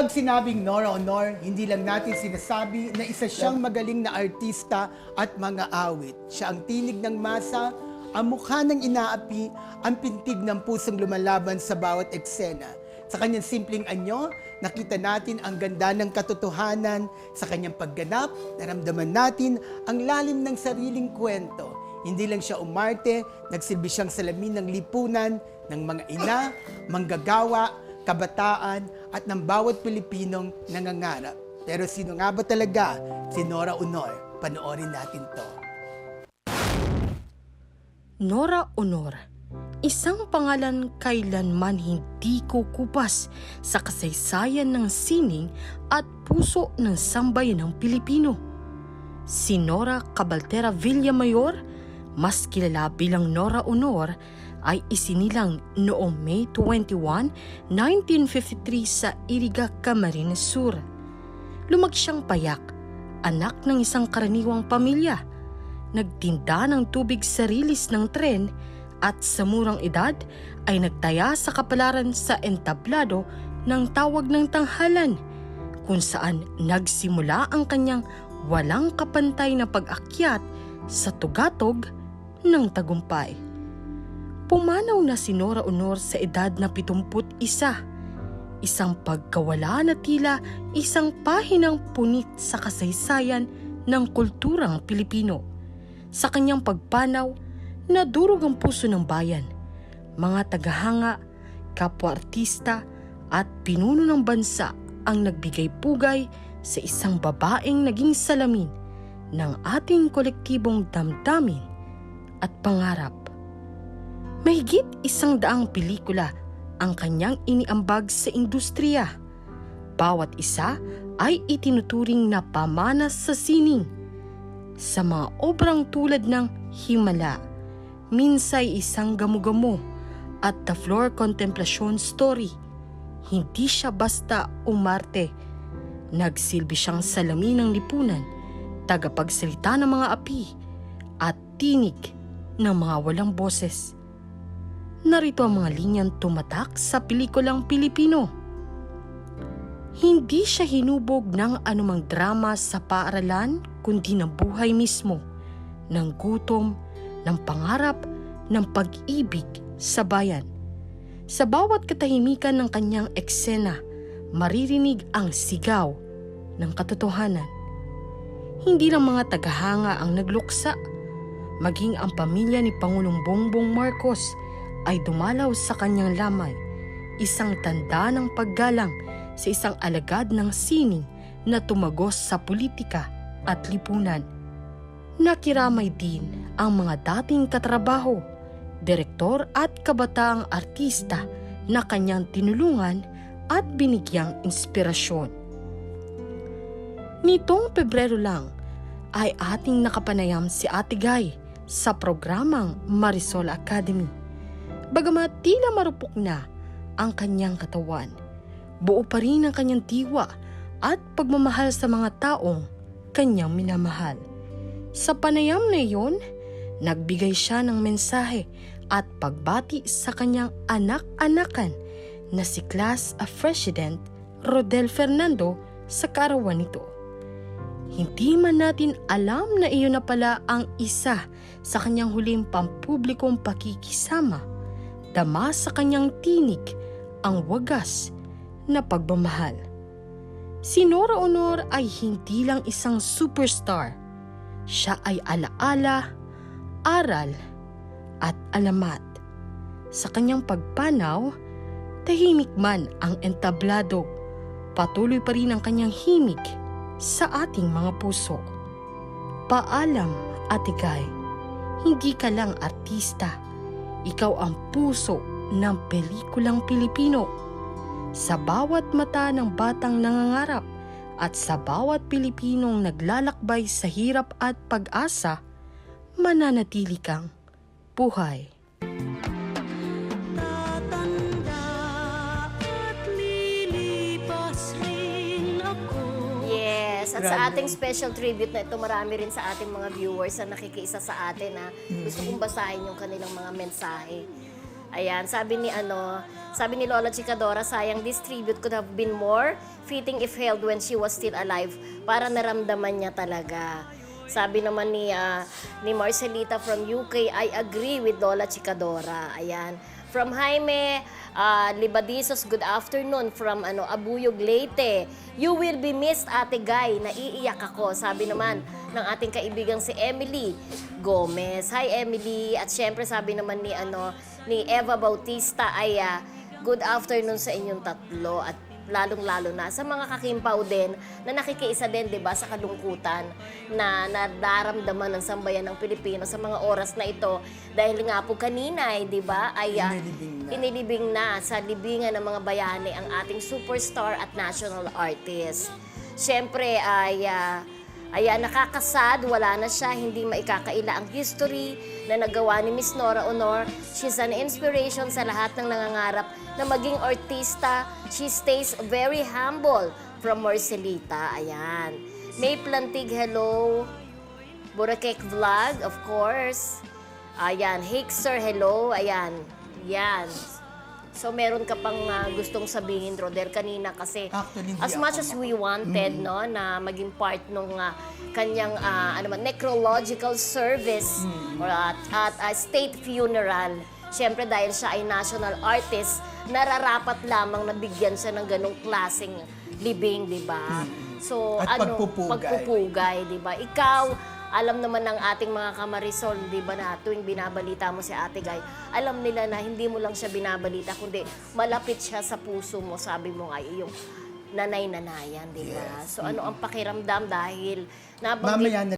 Kapag sinabing Nora Honor, hindi lang natin sinasabi na isa siyang magaling na artista at mga awit. Siya ang tinig ng masa, ang mukha ng inaapi, ang pintig ng pusong lumalaban sa bawat eksena. Sa kanyang simpleng anyo, nakita natin ang ganda ng katotohanan. Sa kanyang pagganap, naramdaman natin ang lalim ng sariling kwento. Hindi lang siya umarte, nagsilbi siyang salamin ng lipunan, ng mga ina, manggagawa, kabataan, at ng bawat Pilipinong nangangarap. Pero sino nga ba talaga si Nora Honor? Panoorin natin to. Nora Honor, isang pangalan kailanman hindi kukupas sa kasaysayan ng sining at puso ng sambayan ng Pilipino. Si Nora Cabaltera Villamayor, mas kilala bilang Nora Honor, ay isinilang noong May 21, 1953 sa Iriga, Camarines Sur. Lumaki siyang payak, anak ng isang karaniwang pamilya. Nagtinda ng tubig sa rilis ng tren at sa murang edad ay nagtaya sa kapalaran sa entablado ng tawag ng tanghalan, kung saan nagsimula ang kanyang walang kapantay na pag-akyat sa tugatog ng tagumpay. Pumanaw na si Nora Honor sa edad na 71, isang pagkawala na tila isang pahinang punit sa kasaysayan ng kulturang Pilipino. Sa kanyang pagpanaw, nadurog ang puso ng bayan, mga tagahanga, kapwa-artista at pinuno ng bansa ang nagbigay pugay sa isang babaeng naging salamin ng ating kolektibong damdamin at pangarap. Mahigit 100 pelikula ang kanyang iniambag sa industriya. Bawat isa ay itinuturing na pamanas sa sining. Sa mga obrang tulad ng Himala, Minsay Isang Gamu-Gamu at The Floor Contemplation Story, hindi siya basta umarte. Nagsilbi siyang salamin ng lipunan, tagapagsalita ng mga api, at tinig ng mga walang boses. Narito ang mga linyang tumatak sa pelikulang Pilipino. Hindi siya hinubog ng anumang drama sa paaralan, kundi ng buhay mismo, ng gutom, ng pangarap, ng pag-ibig sa bayan. Sa bawat katahimikan ng kanyang eksena, maririnig ang sigaw ng katotohanan. Hindi lang mga tagahanga ang nagluksa, maging ang pamilya ni Pangulong Bongbong Marcos ay dumalaw sa kanyang lamay, isang tanda ng paggalang sa isang alagad ng sining na tumagos sa politika at lipunan. Nakiramay din ang mga dating katrabaho, direktor at kabataang artista na kanyang tinulungan at binigyang inspirasyon. Nitong Pebrero lang ay ating nakapanayam si Ate Guy sa programang Marisol Academy. Bagamat tila marupok na ang kanyang katawan, buo pa rin ang kanyang diwa at pagmamahal sa mga taong kanyang minamahal. Sa panayam na iyon, nagbigay siya ng mensahe at pagbati sa kanyang anak-anakan na si Class of President Rodel Fernando sa kaarawan nito. Hindi man natin alam na iyon na pala ang isa sa kanyang huling pampublikong pakikisama. Dama sa kanyang tinig ang wagas na pagmamahal. Si Nora Honor ay hindi lang isang superstar. Siya ay alaala, aral, at alamat. Sa kanyang pagpanaw, tahimik man ang entablado, patuloy pa rin ang kanyang himig sa ating mga puso. Paalam, Ate Guy, hindi ka lang artista. Ikaw ang puso ng pelikulang Pilipino. Sa bawat mata ng batang nangangarap at sa bawat Pilipinong naglalakbay sa hirap at pag-asa, mananatili kang buhay. At sa ating special tribute na ito, marami rin sa ating mga viewers na nakikiisa sa atin na gusto kong basahin yung kanilang mga mensahe. Ayan, sabi ni Lola Chicadora, sayang this tribute could have been more fitting if held when she was still alive para naramdaman niya talaga. Sabi naman ni Marcelita from UK, I agree with Lola Chicadora. Ayan. From Jaime Libadizos, good afternoon. From Abuyog, Leyte. You will be missed, Ate Guy. Naiiyak ako. Sabi naman ng ating kaibigang si Emily Gomez. Hi, Emily. At syempre sabi naman ni Eva Bautista ay good afternoon sa inyong tatlo. At lalong-lalo na sa mga kakimpaw din na nakikiisa din, 'di ba, sa kalungkutan na nadaramdaman ng sambayan ng Pilipino sa mga oras na ito dahil nga po kanina, 'di ba, ay inilibing na sa libingan ng mga bayani ang ating superstar at national artist. Siyempre ay nakakasad, wala na siya, hindi maikakaila ang history na nagawa ni Miss Nora Honor. She's an inspiration sa lahat ng nangangarap na maging artista. She stays very humble. From Marcelita, ayan. May Plantig, hello. Burakek Vlog, of course. Ayan, Hickser, hello. Ayan, yan. So, meron ka pang gustong sabihin, Rodel, kanina kasi Actually, hindi as much ako as we wanted, no, na maging part nung kanyang necrological service or at state funeral. Siyempre, dahil siya ay national artist, nararapat lamang na bigyan siya ng ganong klaseng libing, di ba? So, At pagpupugay. di ba? Ikaw, alam naman ng ating mga kamarisol, di ba, na tuwing binabalita mo si Ate Guy, alam nila na hindi mo lang siya binabalita, kundi malapit siya sa puso mo, sabi mo nga, yung nanay-nanayan, di ba? Yes. So ano ang pakiramdam dahil nabanggit Mamaya na